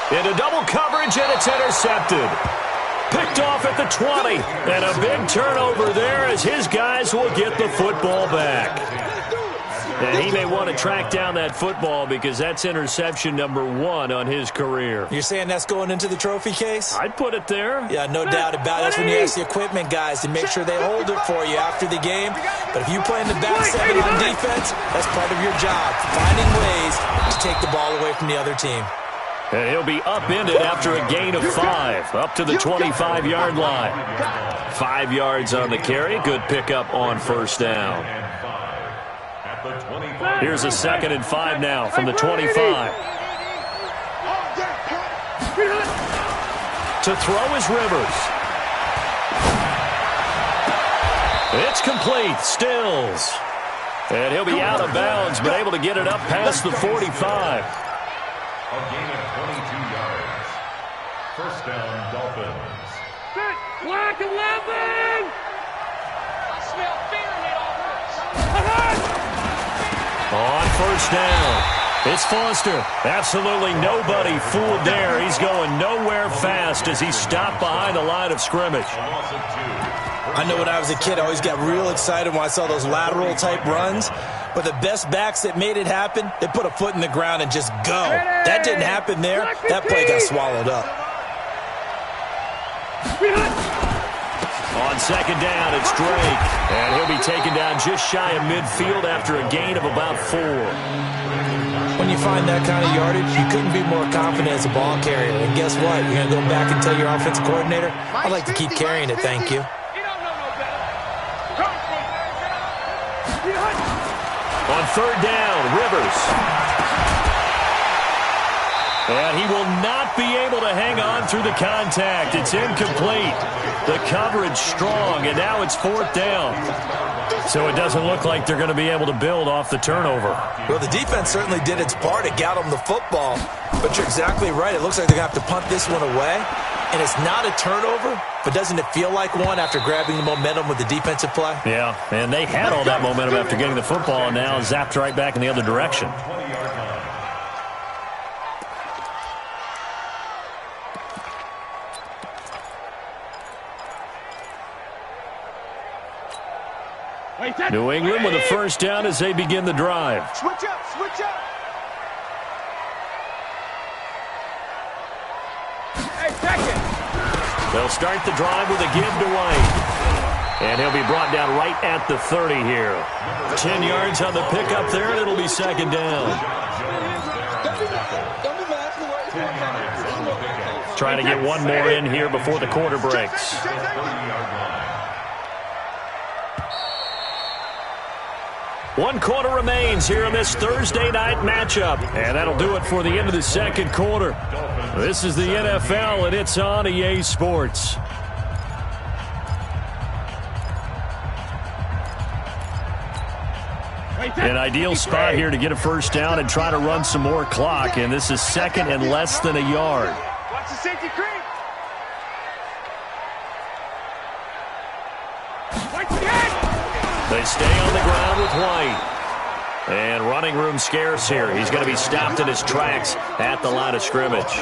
F: into double coverage, and it's intercepted. Picked off at the 20, and a big turnover there as his guys will get the football back. And he may want to track down that football because that's interception number 1 on his career.
C: You're saying that's going into the trophy case?
F: I'd put it there.
C: Yeah, no doubt about it. That's when you ask the equipment guys to make sure they hold it for you after the game. But if you play in the back 7 on defense, that's part of your job, finding ways to take the ball away from the other team.
F: And he'll be upended after a gain of 5, up to the 25-yard line. 5 yards on the carry. Good pickup on 1st down.
D: at the 25.
F: Here's a 2nd and 5 now from the 25. To throw is Rivers. It's complete. Stills. And he'll be out of bounds, but able to get it up past the 45.
D: A gain of 22 yards. First down, Dolphins.
E: Black 11!
B: I smell fear in that offense.
F: On first down, it's Foster. Absolutely nobody fooled there. He's going nowhere fast as he stopped behind the line of scrimmage.
D: A loss of 2.
C: I know when I was a kid, I always got real excited when I saw those lateral-type runs. But the best backs that made it happen, they put a foot in the ground and just go. That didn't happen there. That play got swallowed up.
F: On second down, it's Drake. And he'll be taken down just shy of midfield after a gain of about 4.
C: When you find that kind of yardage, you couldn't be more confident as a ball carrier. And guess what? You're going to go back and tell your offensive coordinator, I'd like to keep carrying it, thank you.
E: You don't know no better.
F: On third down, Rivers. And he will not be able to hang on through the contact. It's incomplete. The coverage strong, and now it's 4th down. So it doesn't look like they're going to be able to build off the turnover.
C: Well, the defense certainly did its part. It got them the football. But you're exactly right. It looks like they're going to have to punt this one away. And it's not a turnover, but doesn't it feel like one after grabbing the momentum with the defensive play?
F: Yeah, and they had all that momentum after getting the football, and now zapped right back in the other direction.
D: 20-yard line.
F: New England with a first down as they begin the drive.
B: Switch up, switch up.
E: Hey, second.
F: They'll start the drive with a give to White. And he'll be brought down right at the 30 here. 10 yards on the pickup there, and it'll be second down. Trying to get one more in here before the quarter breaks. One quarter remains here in this Thursday night matchup. And that'll do it for the end of the second quarter. This is the NFL, and it's on EA Sports. An ideal spot here to get a first down and try to run some more clock. And this is 2nd and less than a yard.
B: Watch the safety creep.
F: They stay on the ground with White. And running room scarce here. He's going to be stopped in his tracks at the line of scrimmage.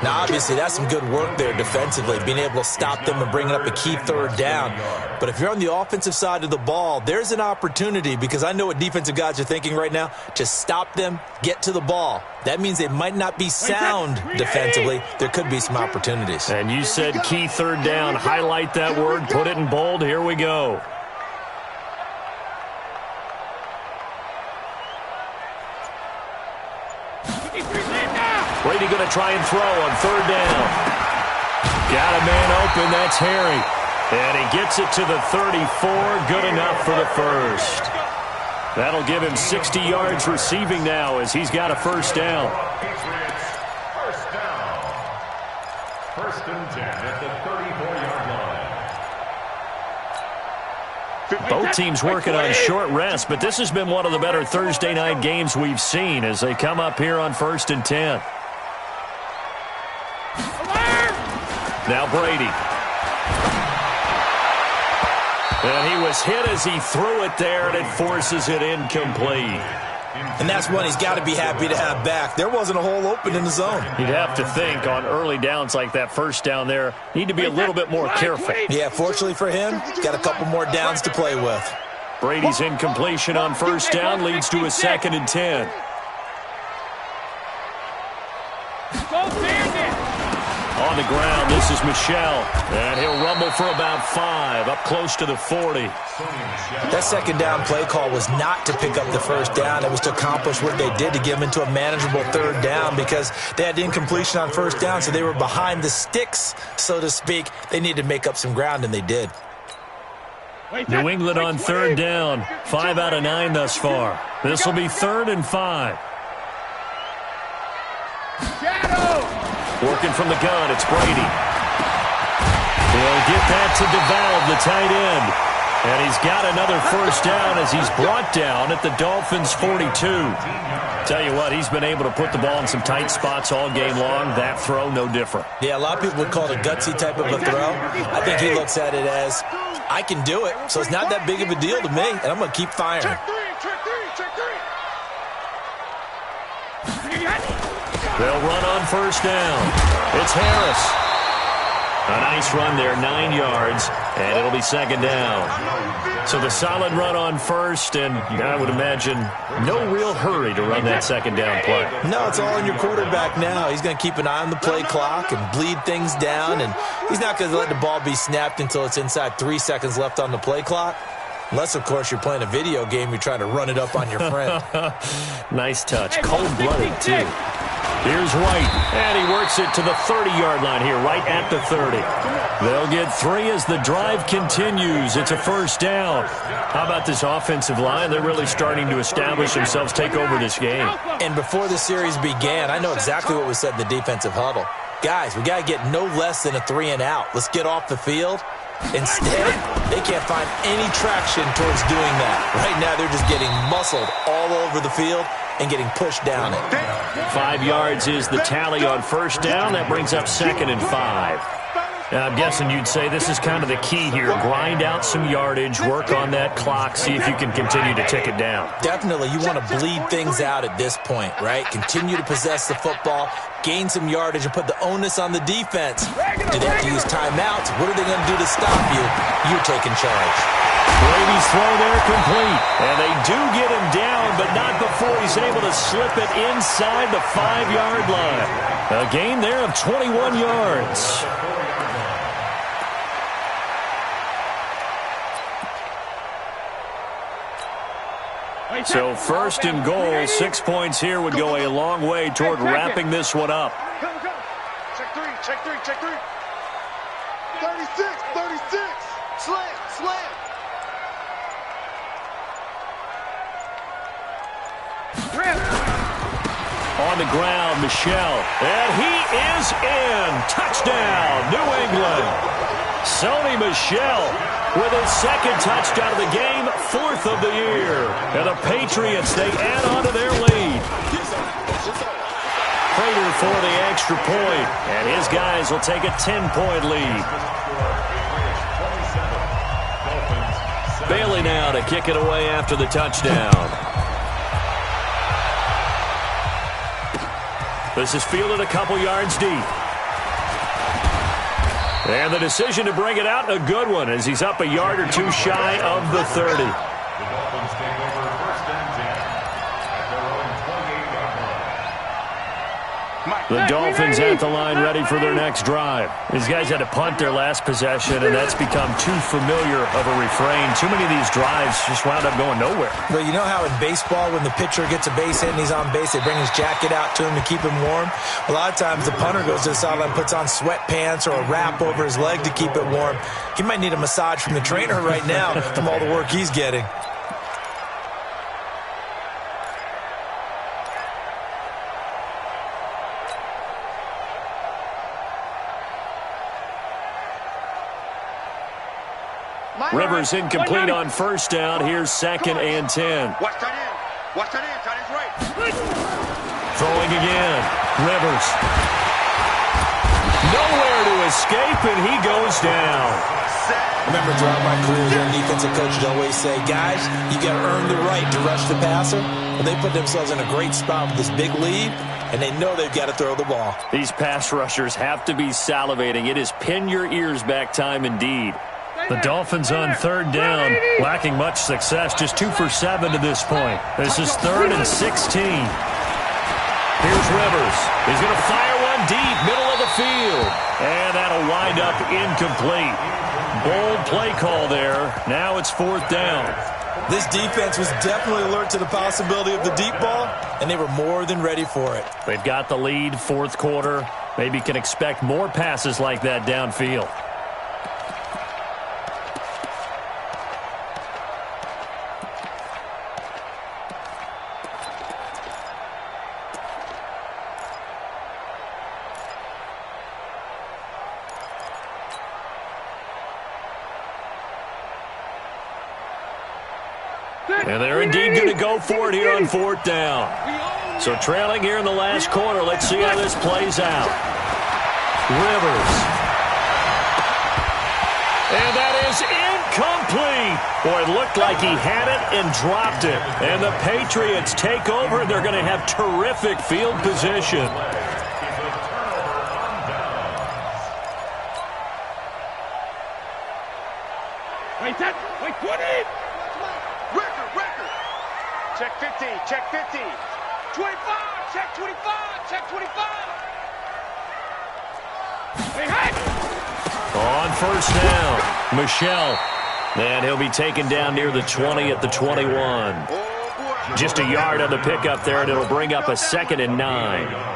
C: Now, obviously, that's some good work there defensively, being able to stop them and bringing up a key third down. But if you're on the offensive side of the ball, there's an opportunity, because I know what defensive guys are thinking right now, to stop them, get to the ball. That means they might not be sound defensively. There could be some opportunities.
F: And you said key third down. Highlight that word. Put it in bold. Here we go. Brady going to try and throw on third down. Got a man open. That's Harry. And he gets it to the 34. Good enough for the first. That'll give him 60 yards receiving now as he's got a first down.
D: First down. 1st and 10 at the 34-yard line.
F: Both teams working on short rest, but this has been one of the better Thursday night games we've seen as they come up here on 1st and 10. Now Brady. And he was hit as he threw it there, and it forces it incomplete.
C: And that's one he's got to be happy to have back. There wasn't a hole open in the zone.
F: You'd have to think on early downs like that first down there, need to be a little bit more careful.
C: Yeah, fortunately for him, he's got a couple more downs to play with.
F: Brady's incompletion on first down leads to a 2nd and 10. On the ground, this is Michel. And he'll rumble for about 5, up close to the 40.
C: That second down play call was not to pick up the first down. It was to accomplish what they did, to get them into a manageable third down, because they had incompletion on first down, so they were behind the sticks, so to speak. They needed to make up some ground, and they did.
F: New England on third down. 5 out of 9 thus far. This will be 3rd and 5. Working from the gun, it's Brady. He'll get that to DeValve, the tight end. And he's got another first down as he's brought down at the Dolphins' 42. Tell you what, he's been able to put the ball in some tight spots all game long. That throw, no different.
C: Yeah, a lot of people would call it a gutsy type of a throw. I think he looks at it as, I can do it, so it's not that big of a deal to me, and I'm going to keep firing.
B: Check three, check three, check three.
F: They'll run on first down. It's Harris. A nice run there, 9 yards, and it'll be 2nd down. So the solid run on first, and I would imagine no real hurry to run that 2nd down play.
C: No, it's all on your quarterback now. He's going to keep an eye on the play clock and bleed things down, and he's not going to let the ball be snapped until it's inside 3 seconds left on the play clock. Unless, of course, you're playing a video game, you're trying to run it up on your friend.
F: Nice touch. Cold-blooded, too. Here's White, and he works it to the 30-yard line here, right at the 30. They'll get 3 as the drive continues. It's a first down. How about this offensive line? They're really starting to establish themselves, take over this game.
C: And before the series began, I know exactly what was said in the defensive huddle. Guys, we got to get no less than a 3 and out. Let's get off the field. Instead, they can't find any traction towards doing that. Right now, they're just getting muscled all over the field and getting pushed down it.
F: 5 yards is the tally on first down. That brings up 2nd and 5. Now, I'm guessing you'd say this is kind of the key here. Grind out some yardage, work on that clock, see if you can continue to tick it down.
C: Definitely, you want to bleed things out at this point, right? Continue to possess the football, gain some yardage, and put the onus on the defense. Do they have to use timeouts? What are they going to do to stop you? You're taking charge.
F: Brady's throw there complete. And they do get him down, but not before he's able to slip it inside the 5-yard line. A gain there of 21 yards. So 1st and goal, 6 points here would go a long way toward wrapping this one up.
B: Go, go. Check three, check three, check three. 36, 36. Slam, slam.
F: On the ground, Michel. And he is in. Touchdown, New England. Sony Michel with his 2nd touchdown of the game, 4th of the year. And the Patriots, they add on to their lead. Prater for the extra point, and his guys will take a 10-point lead. Bailey now to kick it away after the touchdown. This is fielded a couple yards deep. And the decision to bring it out, a good one, as he's up a yard or 2 shy of the 30.
D: The Dolphins take over 1st and 10 at their own 28-yard line.
F: The Dolphins at the line, ready for their next drive. These guys had to punt their last possession, and that's become too familiar of a refrain. Too many of these drives just wound up going nowhere.
C: Well, you know how in baseball, when the pitcher gets a base hit and he's on base, they bring his jacket out to him to keep him warm? A lot of times the punter goes to the sideline, puts on sweatpants or a wrap over his leg to keep it warm. He might need a massage from the trainer right now from all the work he's getting.
F: Rivers incomplete on first down. Here's 2nd and 10.
B: Watch that in. Watch that in. Tight end right.
F: Throwing again. Rivers. Nowhere to escape, and he goes down.
C: I remember throughout my career, young defensive coaches always say, guys, you got to earn the right to rush the passer. And they put themselves in a great spot with this big lead, and they know they've got to throw the ball.
F: These pass rushers have to be salivating. It is pin your ears back time indeed. The Dolphins on third down, lacking much success, just 2 for 7 to this point. This is 3rd and 16. Here's Rivers. He's going to fire one deep, middle of the field. And that'll wind up incomplete. Bold play call there. Now it's 4th down.
C: This defense was definitely alert to the possibility of the deep ball, and they were more than ready for it.
F: They've got the lead, 4th quarter. Maybe can expect more passes like that downfield.
A: And they're indeed going to go for it here on 4th down. So trailing here in the last quarter. Let's see how this plays out. Rivers. And that is incomplete. Boy, it looked like he had it and dropped it. And the Patriots take over, and they're going to have terrific field position.
E: Wait, 20!
B: Record. Check 50, check 50. 25, check 25, check 25.
E: Hey, hey!
A: On 1st down, Michel. And he'll be taken down near the 20 at the 21. Just a yard on the pickup there, and it'll bring up a 2nd and 9.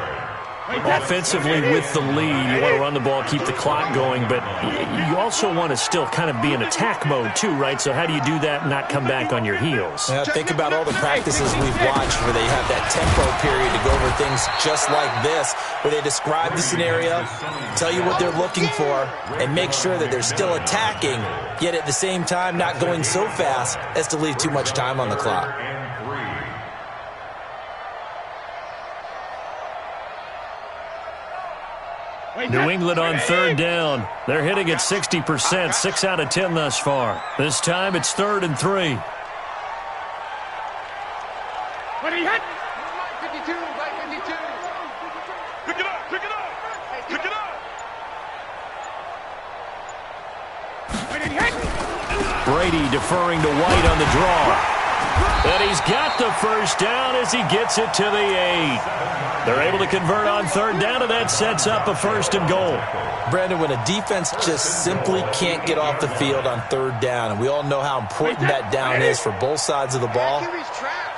A: Offensively with the lead, you want to run the ball, keep the clock going, but you also want to still kind of be in attack mode too, right? So how do you do that and not come back on your heels?
C: Yeah, think about all the practices we've watched where they have that tempo period to go over things just like this, where they describe the scenario, tell you what they're looking for, and make sure that they're still attacking, yet at the same time not going so fast as to leave too much time on the clock.
A: New England on 3rd down. They're hitting at 60%, 6 out of 10 thus far. This time it's 3rd and 3.
E: When he hit!
B: 52, right 52. Pick it up.
E: When he hit!
A: Brady deferring to White on the draw. And he's got the 1st down as he gets it to the 8. They're able to convert on 3rd down, and that sets up a 1st and goal.
C: Brandon, when a defense just simply can't get off the field on 3rd down, and we all know how important that down is for both sides of the ball,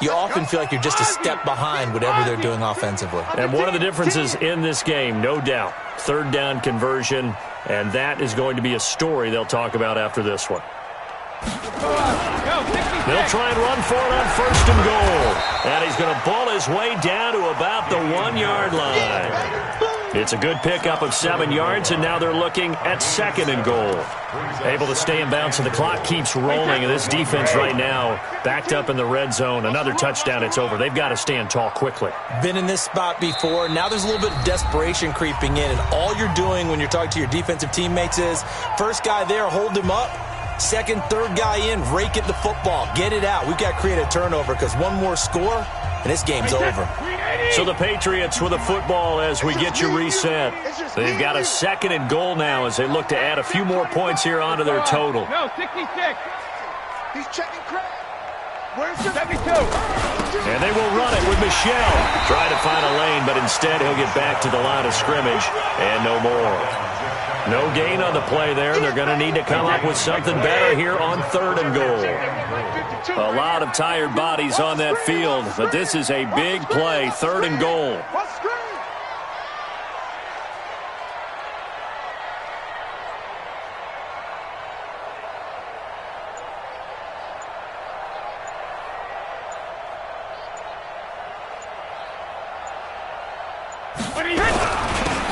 C: you often feel like you're just a step behind whatever they're doing offensively.
A: And one of the differences in this game, no doubt, 3rd down conversion, and that is going to be a story they'll talk about after this one. They'll try and run for it on 1st and goal. And he's going to ball his way down to about the 1-yard line. It's a good pickup of 7 yards, and now they're looking at 2nd and goal. Able to stay in bounds, and the clock keeps rolling. And this defense right now backed up in the red zone. Another touchdown, it's over. They've got to stand tall quickly.
C: Been in this spot before. Now there's a little bit of desperation creeping in, and all you're doing when you're talking to your defensive teammates is, first guy there, hold him up. 2nd, 3rd guy in, rake at the football. Get it out. We've got to create a turnover because one more score, and this game's over.
A: So the Patriots with the football as we get you reset. They've got a 2nd and goal now as they look to add a few more points here onto their total.
E: No, 66.
B: He's checking Craig. Where's the
E: 72?
A: And they will run it with Michel. Trying to find a lane, but instead he'll get back to the line of scrimmage and no more. No gain on the play there. They're going to need to come up with something better here on 3rd and goal. A lot of tired bodies on that field, but this is a big play, 3rd and goal.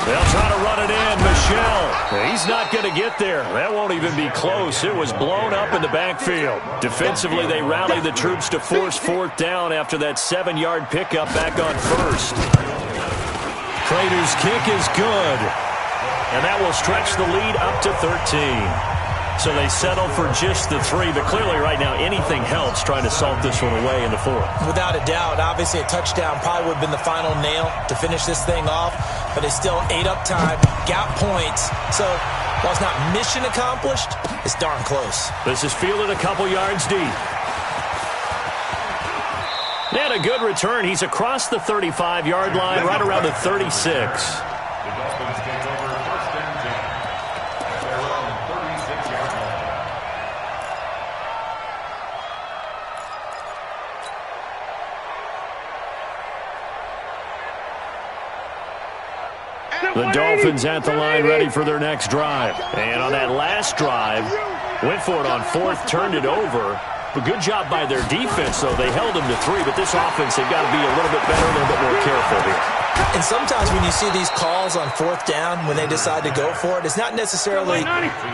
A: They'll try to run it in. Michel, he's not going to get there. That won't even be close. It was blown up in the backfield. Defensively, they rally the troops to force 4th down after that 7-yard pickup back on 1st. Prater's kick is good. And that will stretch the lead up to 13. So they settle for just the 3, but clearly right now anything helps trying to salt this one away in the 4th.
C: Without a doubt, obviously a touchdown probably would have been the final nail to finish this thing off, but it's still ate up time, got points. So while it's not mission accomplished, it's darn close.
A: This is fielded a couple yards deep. And a good return. He's across the 35-yard line, right around the 36. The Dolphins at the line ready for their next drive. And on that last drive, went for it on 4th, turned it over. But good job by their defense, though. They held them to 3, but this offense, they've got to be a little bit better, a little bit more careful here.
C: And sometimes when you see these calls on fourth down, when they decide to go for it, it's not necessarily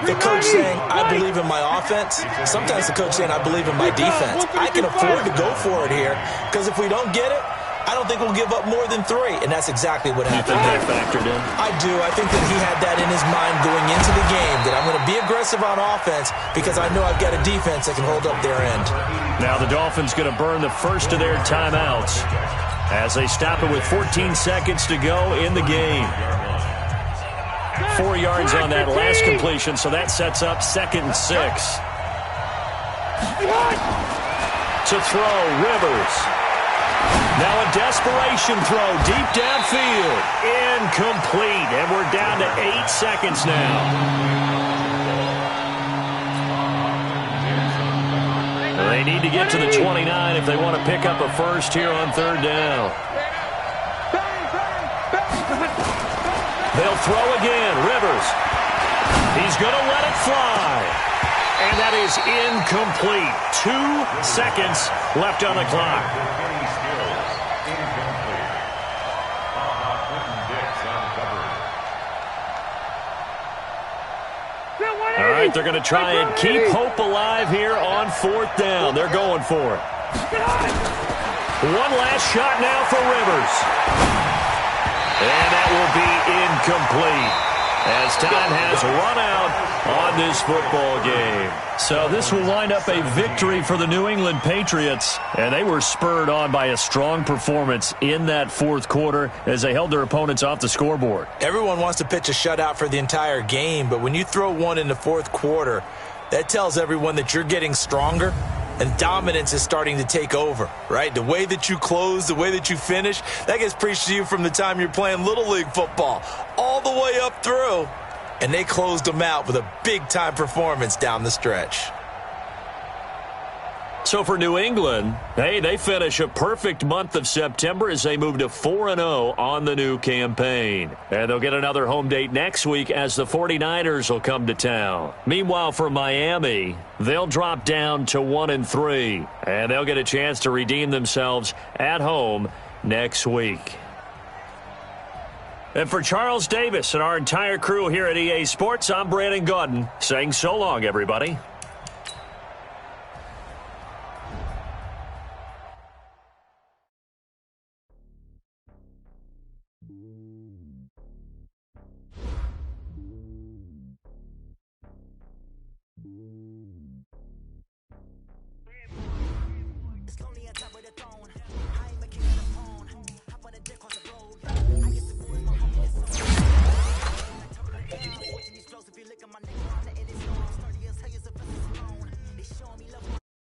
C: the coach saying, I believe in my offense. Sometimes the coach saying, I believe in my defense. I can afford to go for it here because if we don't get it, I don't think we'll give up more than 3. And that's exactly what happened.
A: You think that factored in?
C: I do. I think that he had that in his mind going into the game, that I'm going to be aggressive on offense because I know I've got a defense that can hold up their end.
F: Now the Dolphins going to burn the first of their timeouts as they stop it with 14 seconds to go in the game. 4 yards on that last completion, so that sets up 2nd and 6. To throw, Rivers. Now a desperation throw deep downfield. Incomplete, and we're down to 8 seconds now. They need to get to the 29 if they want to pick up a first here on 3rd down. They'll throw again. Rivers. He's going to let it fly. And that is incomplete. 2 seconds left on the clock. All right, they're going to try and keep hope alive here on 4th down. They're going for it. One last shot now for Rivers. And that will be incomplete as time has run out on this football game. So this will wind up a victory for the New England Patriots, and they were spurred on by a strong performance in that 4th quarter as they held their opponents off the scoreboard.
C: Everyone wants to pitch a shutout for the entire game, but when you throw one in the 4th quarter, that tells everyone that you're getting stronger and dominance is starting to take over, right? The way that you close, the way that you finish, that gets preached to you from the time you're playing Little League football all the way up through. And they closed them out with a big-time performance down the stretch.
F: So for New England, hey, they finish a perfect month of September as they move to 4-0 on the new campaign. And they'll get another home date next week as the 49ers will come to town. Meanwhile, for Miami, they'll drop down to 1-3, and they'll get a chance to redeem themselves at home next week. And for Charles Davis and our entire crew here at EA Sports, I'm Brandon Gaudin saying so long, everybody.